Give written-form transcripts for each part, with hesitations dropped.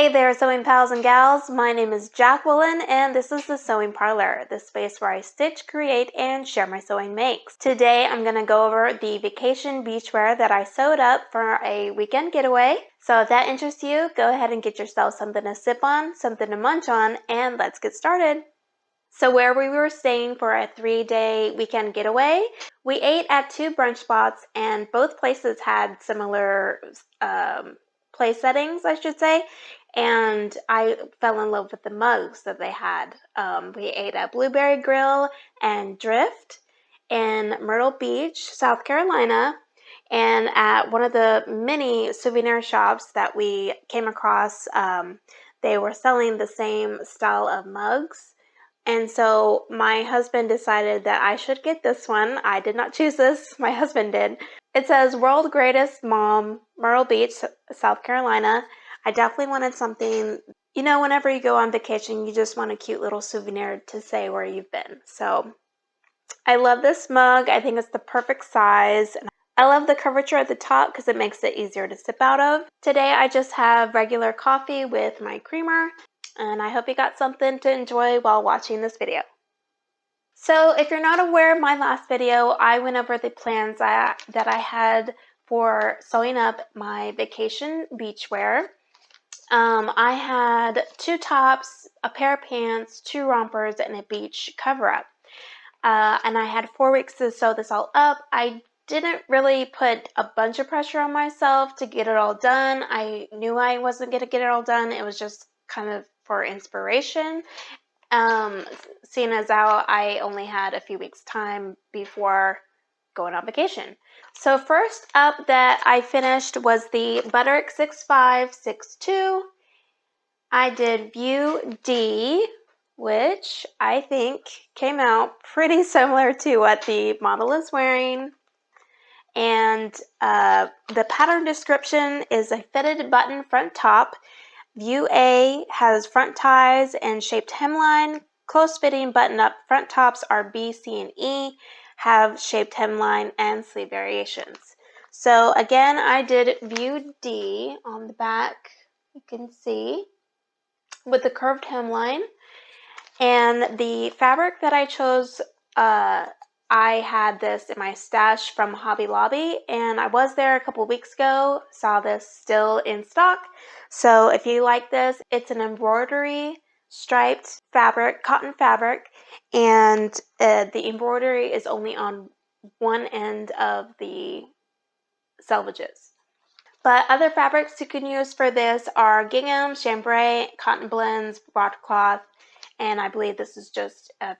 Hey there, sewing pals and gals. My name is Jacqueline, and this is the Sewing Parlor, the space where I stitch, create, and share my sewing makes. Today, I'm going to go over the vacation beachwear that I sewed up for a weekend getaway. So if that interests you, go ahead and get yourself something to sip on, something to munch on, and let's get started. So where we were staying for a 3-day weekend getaway, we ate at 2 brunch spots, and both places had similar place settings, I should say. And I fell in love with the mugs that they had. We ate at Blueberry Grill and Drift in Myrtle Beach, South Carolina, and at one of the many souvenir shops that we came across, they were selling the same style of mugs. And so my husband decided that I should get this one. I did not choose this, my husband did. It says World Greatest Mom, Myrtle Beach, South Carolina. I definitely wanted something, you know, whenever you go on vacation, you just want a cute little souvenir to say where you've been. So I love this mug. I think it's the perfect size. I love the curvature at the top because it makes it easier to sip out of. Today I just have regular coffee with my creamer, and I hope you got something to enjoy while watching this video. So if you're not aware of my last video, I went over the plans that I had for sewing up my vacation beachwear. I had 2 tops, a pair of pants, 2 rompers, and a beach cover-up. And I had 4 weeks to sew this all up. I didn't really put a bunch of pressure on myself to get it all done. I knew I wasn't going to get it all done. It was just kind of for inspiration. Seeing as how I only had a few weeks time before going on vacation. So first up that I finished was the Butterick 6562. I did view D, which I think came out pretty similar to what the model is wearing. And the pattern description is a fitted button front top. View A has front ties and shaped hemline. Close-fitting button-up front tops are B, C, and E, have shaped hemline and sleeve variations. So again, I did view D on the back, you can see, with the curved hemline. And the fabric that I chose, I had this in my stash from Hobby Lobby, and I was there a couple weeks ago, saw this still in stock. So if you like this, it's an embroidery striped fabric, cotton fabric, and the embroidery is only on one end of the selvages. But other fabrics you can use for this are gingham, chambray, cotton blends, broadcloth, and I believe this is just a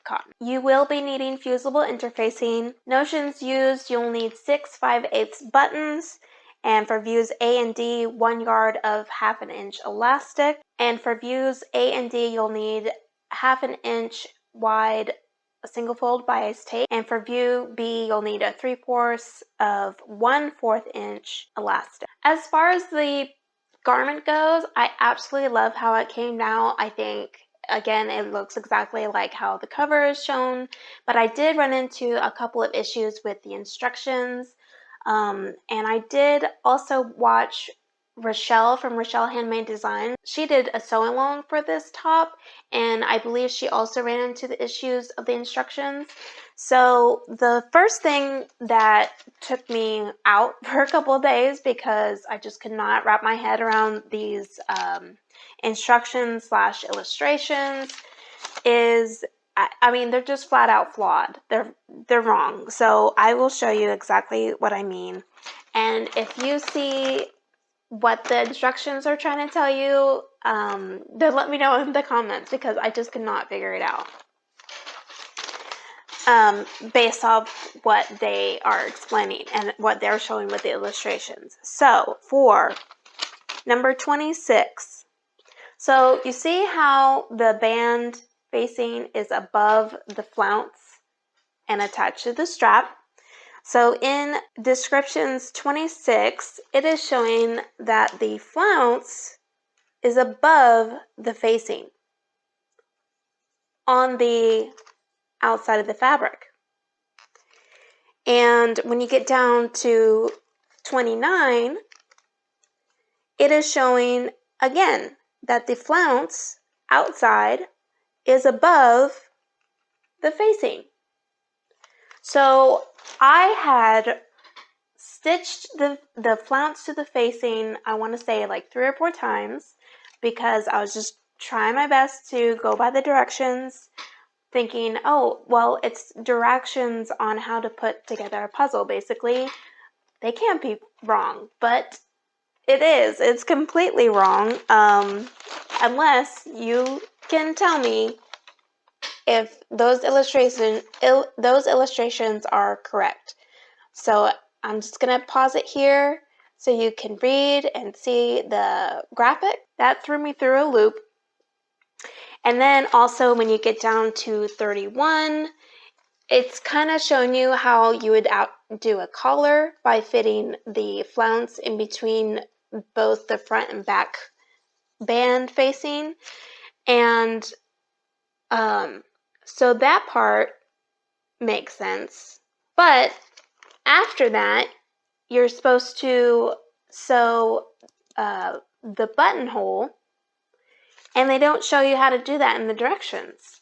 cotton. You will be needing fusible interfacing. Notions used, you'll need 6 5/8 buttons. And for views A and D, 1 yard of 1/2 inch elastic. And for views A and D, you'll need 1/2 inch wide single fold bias tape. And for view B, you'll need a 3/4 of 1/4 inch elastic. As far as the garment goes, I absolutely love how it came out. I think, again, it looks exactly like how the cover is shown. But I did run into a couple of issues with the instructions. And I did also watch Rochelle from Rochelle Handmade Design. She did a sew along for this top, and I believe she also ran into the issues of the instructions. So the first thing that took me out for a couple of days, because I just could not wrap my head around these instructions / illustrations, is I mean, they're just flat out flawed. They're wrong. So I will show you exactly what I mean. And if you see what the instructions are trying to tell you, then let me know in the comments, because I just could not figure it out based off what they are explaining and what they're showing with the illustrations. So for number 26, so you see how the band facing is above the flounce and attached to the strap. So in descriptions 26, it is showing that the flounce is above the facing on the outside of the fabric. And when you get down to 29, it is showing again, that the flounce outside is above the facing. So I had stitched the flounce to the facing, I want to say like 3 or 4 times, because I was just trying my best to go by the directions, thinking, oh, well, it's directions on how to put together a puzzle. Basically, they can't be wrong, but it is. It's completely wrong, unless you can tell me if those illustrations are correct. So I'm just going to pause it here so you can read and see the graphic. That threw me through a loop. And then also when you get down to 31, it's kind of showing you how you would do a collar by fitting the flounce in between both the front and back band facing. And so that part makes sense. But after that, you're supposed to sew the buttonhole, and they don't show you how to do that in the directions.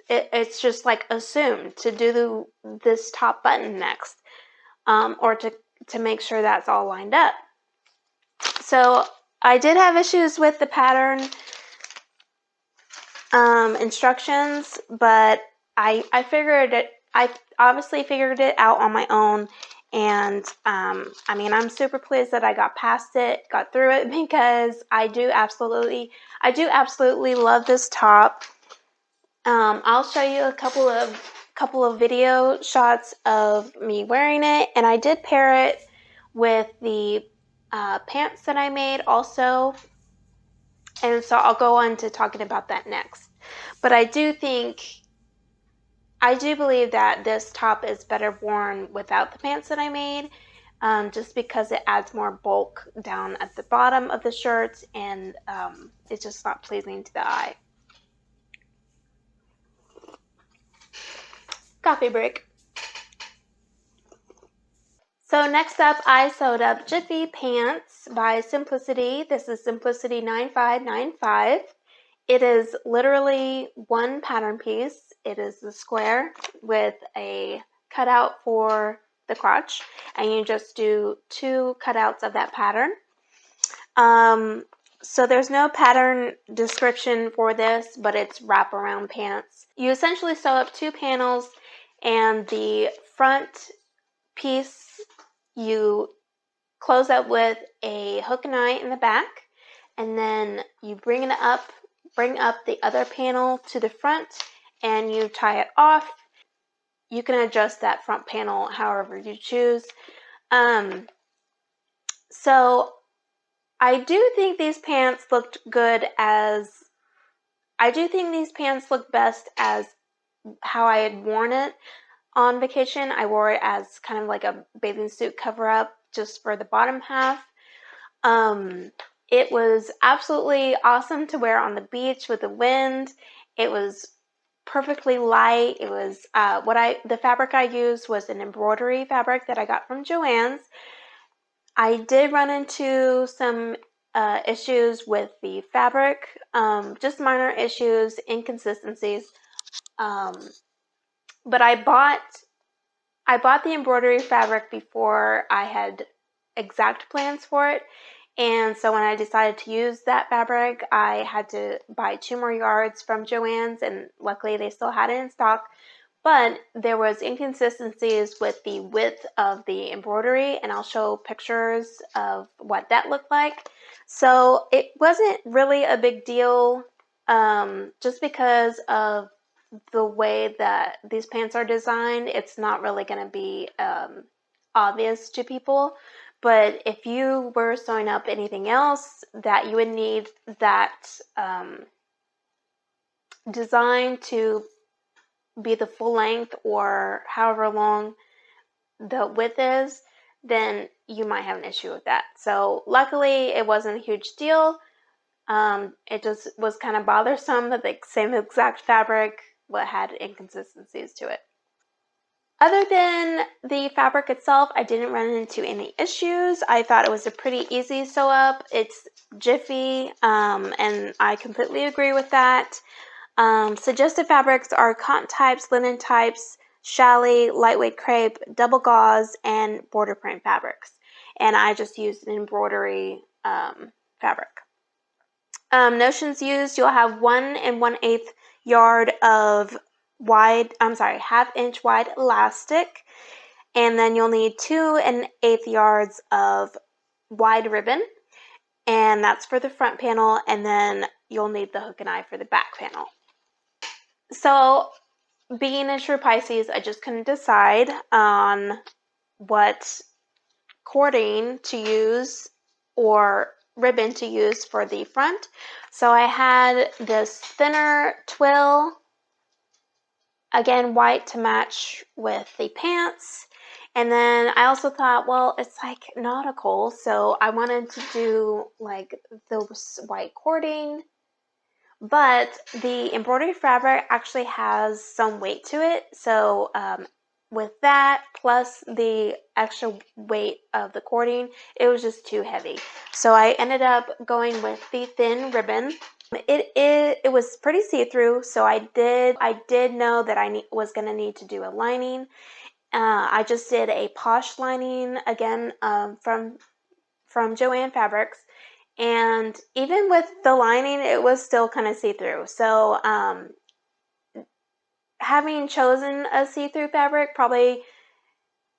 It's just like assumed to do this top button next, or to make sure that's all lined up. So I did have issues with the pattern instructions, but I obviously figured it out on my own. And I mean, I'm super pleased that I got past it, got through it, because I do absolutely love this top. I'll show you a couple of video shots of me wearing it, and I did pair it with the pants that I made also, and so I'll go on to talking about that next. But I do believe that this top is better worn without the pants that I made, just because it adds more bulk down at the bottom of the shirt, and it's just not pleasing to the eye. Coffee break. So next up, I sewed up Jiffy pants by Simplicity. This is Simplicity 9595. It is literally one pattern piece. It is the square with a cutout for the crotch, and you just do 2 cutouts of that pattern. So there's no pattern description for this, but it's wraparound pants. You essentially sew up 2 panels, and the front piece you close up with a hook and eye in the back, and then you bring up the other panel to the front, and you tie it off. You can adjust that front panel however you choose. So I do think these pants looked best as how I had worn it on vacation. I wore it as kind of like a bathing suit cover up just for the bottom half. It was absolutely awesome to wear on the beach with the wind. It was perfectly light. It was the fabric I used was an embroidery fabric that I got from Joann's. I did run into some issues with the fabric, just minor issues, inconsistencies. But I bought the embroidery fabric before I had exact plans for it. And so when I decided to use that fabric, I had to buy 2 more yards from Joann's, and luckily they still had it in stock. But there was inconsistencies with the width of the embroidery, and I'll show pictures of what that looked like. So it wasn't really a big deal, just because of the way that these pants are designed. It's not really going to be obvious to people. But if you were sewing up anything else that you would need that design to be the full length or however long the width is, then you might have an issue with that. So luckily it wasn't a huge deal. It just was kind of bothersome that the same exact fabric had inconsistencies to it. Other than the fabric itself, I didn't run into any issues. I thought it was a pretty easy sew up. It's Jiffy, and I completely agree with that. Suggested fabrics are cotton types, linen types, challis, lightweight crepe, double gauze, and border print fabrics. And I just used an embroidery fabric. Notions used, you'll have 1 1/8 yard of half-inch wide elastic, and then you'll need 2 1/8 yards of wide ribbon, and that's for the front panel, and then you'll need the hook and eye for the back panel. So, being a true Pisces, I just couldn't decide on what cording to use or ribbon to use for the front. So I had this thinner twill, again white to match with the pants, and then I also thought, well, it's like nautical, so I wanted to do like those white cording, but the embroidery fabric actually has some weight to it, so with that plus the extra weight of the cording, it was just too heavy. So I ended up going with the thin ribbon. It was pretty see-through, so I did know that I was going to need to do a lining. I just did a Posh lining again from Joann Fabrics, and even with the lining, it was still kind of see-through. So having chosen a see-through fabric, probably,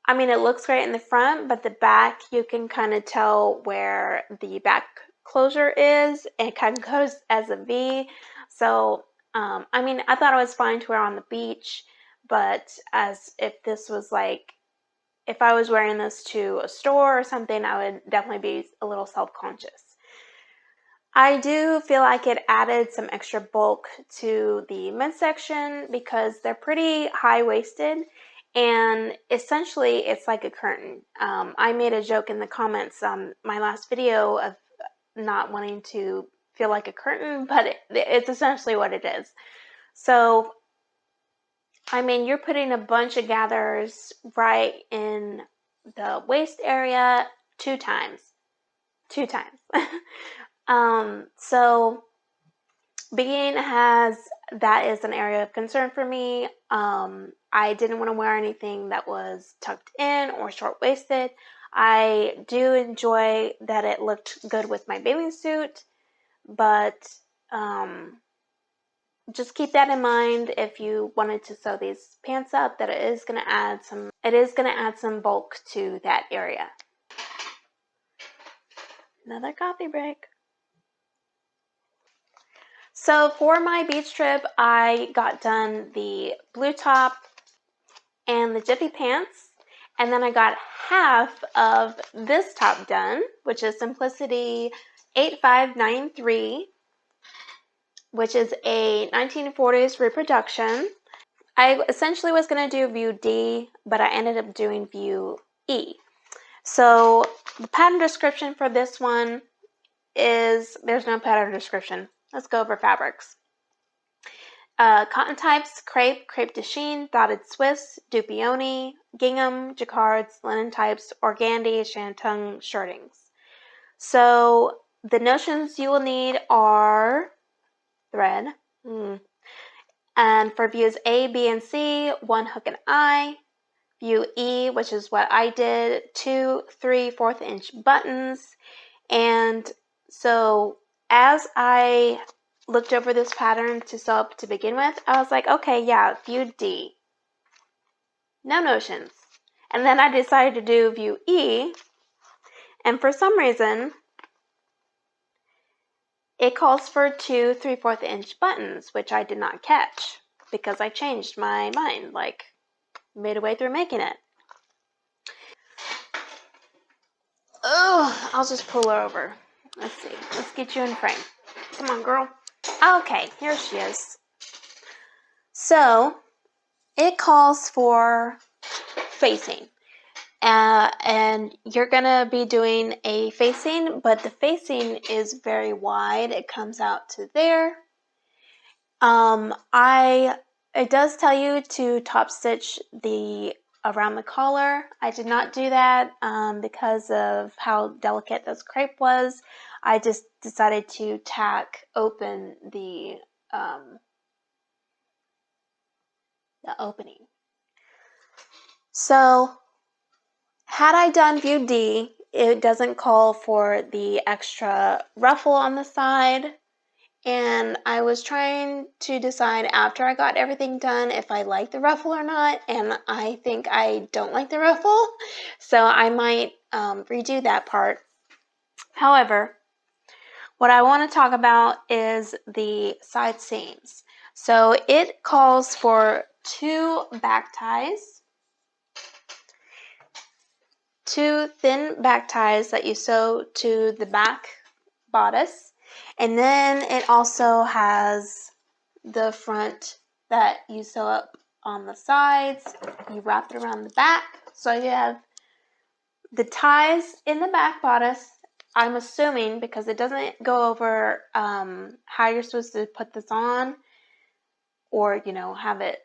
I mean, it looks great in the front, but the back, you can kind of tell where the back closure is, and it kind of goes as a V. So, I mean, I thought it was fine to wear on the beach, but as if this was like, if I was wearing this to a store or something, I would definitely be a little self-conscious. I do feel like it added some extra bulk to the midsection because they're pretty high-waisted, and essentially it's like a curtain. I made a joke in the comments on my last video of not wanting to feel like a curtain, but it's essentially what it is. So, I mean, you're putting a bunch of gathers right in the waist area 2 times. 2 times. So being that is an area of concern for me. I didn't want to wear anything that was tucked in or short-waisted. I do enjoy that it looked good with my bathing suit, but just keep that in mind if you wanted to sew these pants up, that it is going to add some bulk to that area. Another coffee break. So for my beach trip, I got done the blue top and the Jiffy pants, and then I got half of this top done, which is Simplicity 8593, which is a 1940s reproduction. I essentially was going to do view D, but I ended up doing view E. So the pattern description for this one is, there's no pattern description. Let's go over fabrics. Cotton types: crepe, crepe de chine, dotted Swiss, dupioni, gingham, jacquards. Linen types: organdy, shantung, shirtings. So the notions you will need are thread, and for views A, B, and C, 1 hook and eye. View E, which is what I did, 2 3/4 inch buttons. And so as I looked over this pattern to sew up to begin with, I was like, okay, yeah, view D, no notions. And then I decided to do view E, and for some reason it calls for 2 3/4 inch buttons, which I did not catch because I changed my mind like midway through making it. Oh, I'll just pull her over. Let's see. Let's get you in frame. Come on, girl. Okay, here she is. So, it calls for facing. And you're going to be doing a facing, but the facing is very wide. It comes out to there. It does tell you to top stitch the around the collar. I did not do that because of how delicate this crepe was. I just decided to tack open the opening. So had I done view D, it doesn't call for the extra ruffle on the side. And I was trying to decide after I got everything done if I like the ruffle or not, and I think I don't like the ruffle, so I might redo that part. However, what I want to talk about is the side seams. So it calls for 2 back ties, 2 thin back ties that you sew to the back bodice. And then it also has the front that you sew up on the sides. You wrap it around the back. So you have the ties in the back bodice. I'm assuming, because it doesn't go over how you're supposed to put this on or, have it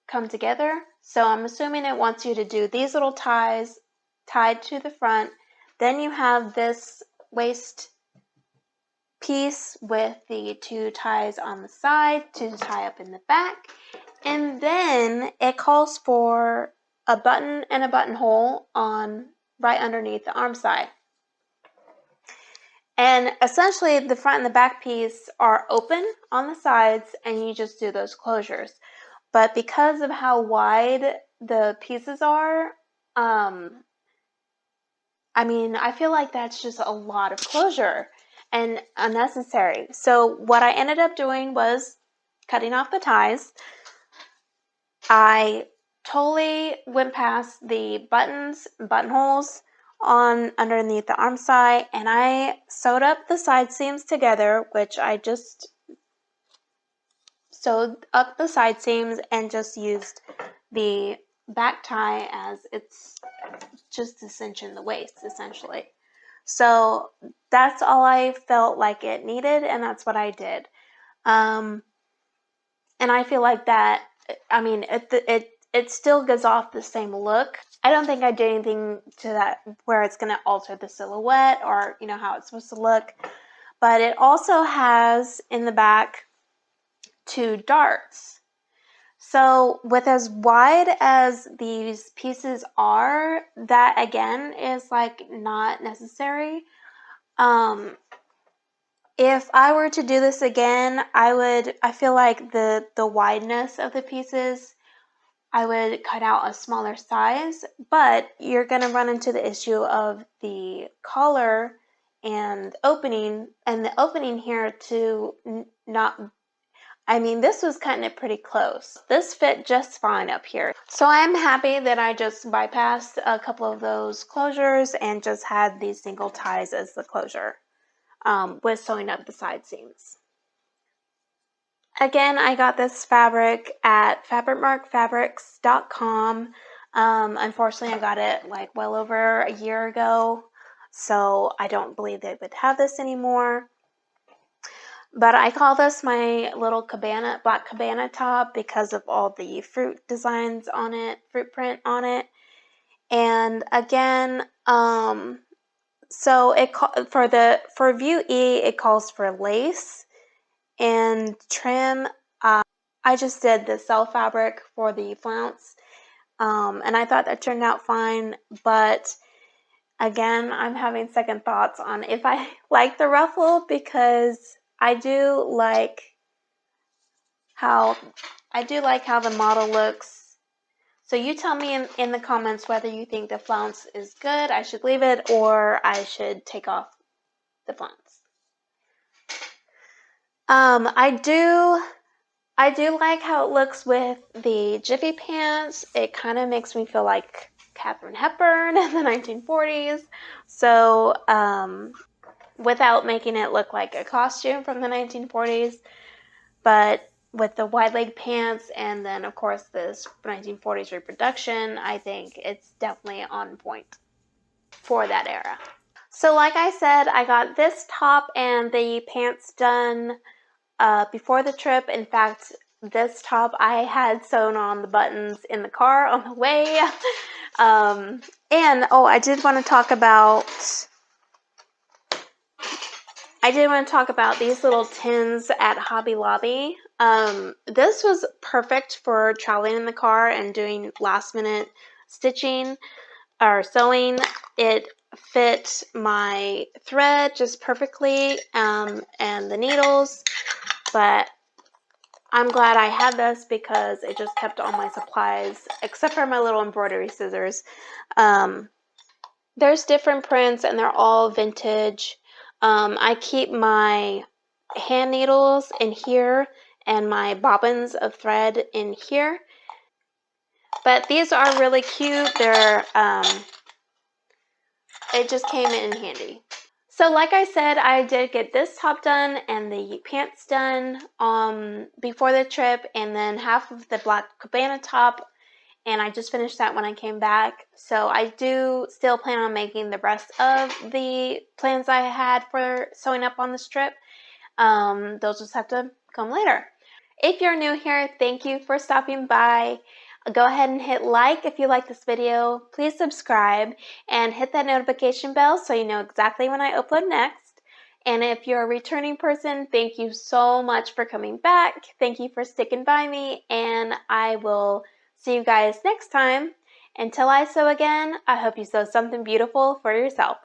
come together. So I'm assuming it wants you to do these little ties tied to the front. Then you have this waist piece with the 2 ties on the side to tie up in the back, and then it calls for a button and a buttonhole on right underneath the arm side. And essentially the front and the back piece are open on the sides, and you just do those closures. But because of how wide the pieces are, I feel like that's just a lot of closure and unnecessary. So what I ended up doing was cutting off the ties. I totally went past the buttons, buttonholes on underneath the arm side, and I sewed up the side seams together, which I just sewed up the side seams and just used the back tie as it's just a cinch in the waist, essentially. So that's all I felt like it needed, and that's what I did. And I feel like that, it still gives off the same look. I don't think I did anything to that where it's going to alter the silhouette or, how it's supposed to look. But it also has in the back 2 darts. So with as wide as these pieces are, that again is like not necessary. If I were to do this again, I feel like the wideness of the pieces, I would cut out a smaller size, but you're going to run into the issue of the collar and opening, and the opening here to not, this was cutting it pretty close. This fit just fine up here. So I'm happy that I just bypassed a couple of those closures and just had these single ties as the closure with sewing up the side seams. Again, I got this fabric at fabricmarkfabrics.com. Unfortunately, I got it like well over a year ago, so I don't believe they would have this anymore. But I call this my little black cabana top because of all the fruit designs on it, fruit print on it. And again, so for view E, it calls for lace and trim. I just did the self fabric for the flounce, and I thought that turned out fine. But again, I'm having second thoughts on if I like the ruffle, because I do like how the model looks. So you tell me in the comments whether you think the flounce is good, I should leave it, or I should take off the flounce. I do like how it looks with the Jiffy pants. It kind of makes me feel like Katharine Hepburn in the 1940s. So without making it look like a costume from the 1940s, but with the wide leg pants and then of course this 1940s reproduction, I think it's definitely on point for that era. So like I said, I got this top and the pants done before the trip. In fact, this top I had sewn on the buttons in the car on the way. And oh, I did want to talk about these little tins at Hobby Lobby. This was perfect for traveling in the car and doing last minute stitching or sewing. It fit my thread just perfectly, and the needles, but I'm glad I had this because it just kept all my supplies, except for my little embroidery scissors. There's different prints and they're all vintage. I keep my hand needles in here and my bobbins of thread in here. But these are really cute. They're, it just came in handy. So like I said, I did get this top done and the pants done before the trip, and then half of the black cabana top, and I just finished that when I came back. So I do still plan on making the rest of the plans I had for sewing up on this trip. They'll just have to come later. If you're new here, thank you for stopping by. Go ahead and hit like if you like this video. Please subscribe and hit that notification bell so you know exactly when I upload next. And if you're a returning person, thank you so much for coming back. Thank you for sticking by me, and I will see you guys next time. Until I sew again, I hope you sew something beautiful for yourself.